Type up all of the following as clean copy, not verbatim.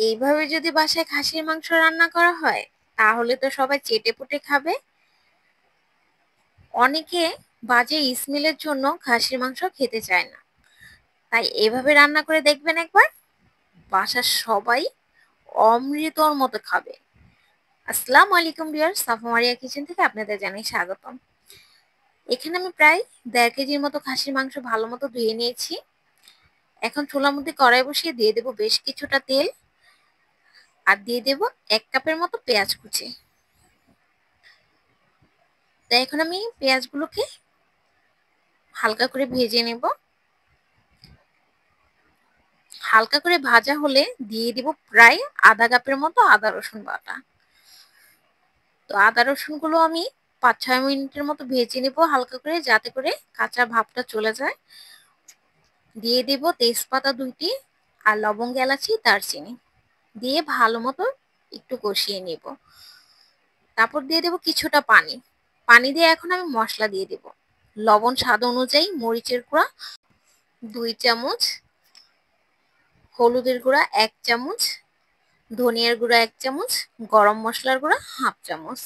এইভাবে যদি বাসায় খাসির মাংস রান্না করা হয় তাহলে তো সবাই চেটেপুটে খাবে। অনেকে বাজে স্মেলের জন্য খাসির মাংস খেতে চায় না, তাই এভাবে রান্না করে দেখবেন একবার, বাসার সবাই অমৃতর মতো খাবে। আসসালামু আলাইকুম ভিউয়ার্স, সাফা মারিয়া কিচেন থেকে আপনাদের জানাই স্বাগতম। এখানে আমি প্রায় 1.5 কেজির মতো খাসির মাংস ভালো মতো ধুয়ে নিয়েছি। এখন চুলার মধ্যে কড়াই বসিয়ে দিয়ে দেব বেশ কিছুটা তেল, আর দিয়ে দেব 1 কাপের মতো পেঁয়াজ কুচি। তো এখন আমি পেঁয়াজগুলোকে হালকা করে ভেজে নেব। হালকা করে ভাজা হলে দিয়ে দিব প্রায় আধা কাপের মতো আদা রসুন বাটা। তো আদা রসুন গুলো আমি 5-6 মিনিটের মতো ভেজে নেব হালকা করে, যাতে করে কাঁচা ভাবটা চলে যায়। দিয়ে দেব তেজপাতা 2টি আর লবঙ্গ, এলাচি, দারচিনি দিয়ে ভালো মতো একটু কষিয়ে নেব। তারপর দিয়ে দেব কিছুটা পানি। পানি দিয়ে এখন আমি মশলা দিয়ে দেব। লবণ স্বাদ অনুযায়ী, মরিচের গুঁড়া 2 চামচ, হলুদের গুঁড়া 1 চামচ, ধনিয়ার গুঁড়া 1 চামচ, গরম মশলার গুঁড়া 1/2 চামচ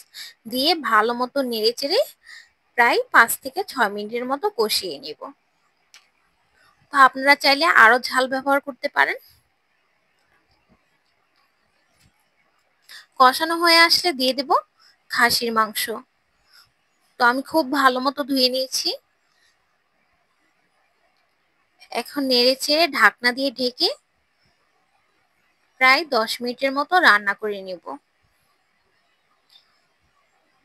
দিয়ে ভালো মতো নেড়েচেড়ে প্রায় 5 থেকে 6 মিনিটের মতো কষিয়ে নেব। তো আপনারা চাইলে আরো ঝাল ব্যবহার করতে পারেন। কষানো হয়ে আসলে দিয়ে দেব খাসির মাংস। তো আমি খুব ভালো মতো ধুয়ে নিয়েছি। এখন নেড়েচেড়ে ঢাকনা দিয়ে ঢেকে প্রায় 10 মিনিটের মতো রান্না করে নেব।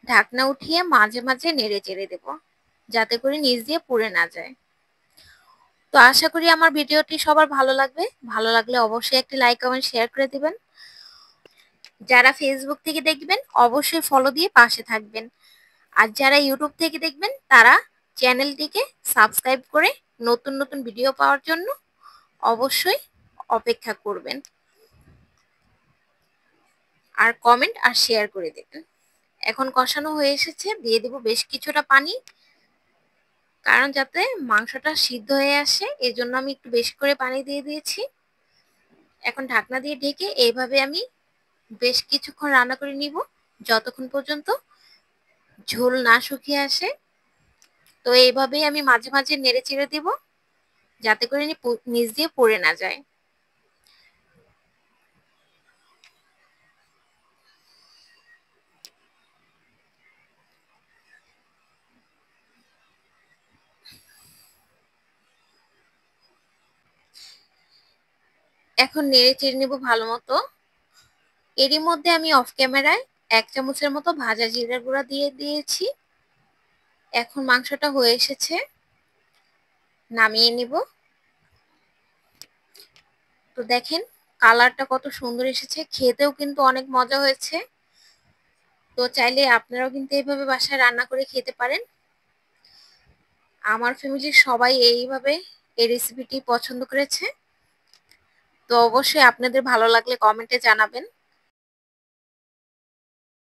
ঢাকনা উঠিয়ে মাঝে মাঝে নেড়েচেড়ে দেব, যাতে করে নিচ দিয়ে পুড়ে না যায়। তো আশা করি আমার ভিডিওটি সবার ভালো লাগবে। ভালো লাগলে অবশ্যই একটি লাইক, কমেন্ট, শেয়ার করে দিবেন। যারা ফেসবুক থেকে দেখবেন অবশ্যই ফলো দিয়ে পাশে থাকবেন। আর যারা ইউটিউব থেকে দেখবেন তারা চ্যানেলটিকে সাবস্ক্রাইব করে নতুন নতুন ভিডিও পাওয়ার জন্য অবশ্যই অপেক্ষা করবেন। আর কমেন্ট আর শেয়ার করে দেবেন। এখন কষানো হয়ে এসেছে, দিয়ে দেব বেশ কিছুটা পানি, কারণ যাতে মাংসটা সিদ্ধ হয়ে আসে এজন্য আমি একটু বেশি করে পানি দিয়ে দিয়েছি। এখন ঢাকনা দিয়ে ঢেকে এইভাবে আমি বেশ কিছুক্ষণ রান্না করে নিব, যতক্ষণ পর্যন্ত ঝোল না শুকিয়ে আসে। তো এইভাবেই আমি মাঝে মাঝে নেড়ে চেড়ে দিব, যাতে করে নিচ দিয়ে পড়ে না যায়। এখন নেড়ে চেড়ে নিব ভালো মতো। এরই মধ্যে আমি অফ ক্যামেরায় 1 চামচের মতো ভাজা জিরার গুঁড়া দিয়ে দিয়েছি। এখন মাংসটা হয়ে এসেছে, নামিয়ে নিব। তো দেখেন কালারটা কত সুন্দর এসেছে, খেতেও কিন্তু অনেক মজা হয়েছে। তো চাইলে আপনারাও কিন্তু এইভাবে বাসায় রান্না করে খেতে পারেন। আমার ফ্যামিলির সবাই এইভাবে এই রেসিপিটি পছন্দ করেছে। তো অবশ্যই আপনাদের ভালো লাগলে কমেন্টে জানাবেন।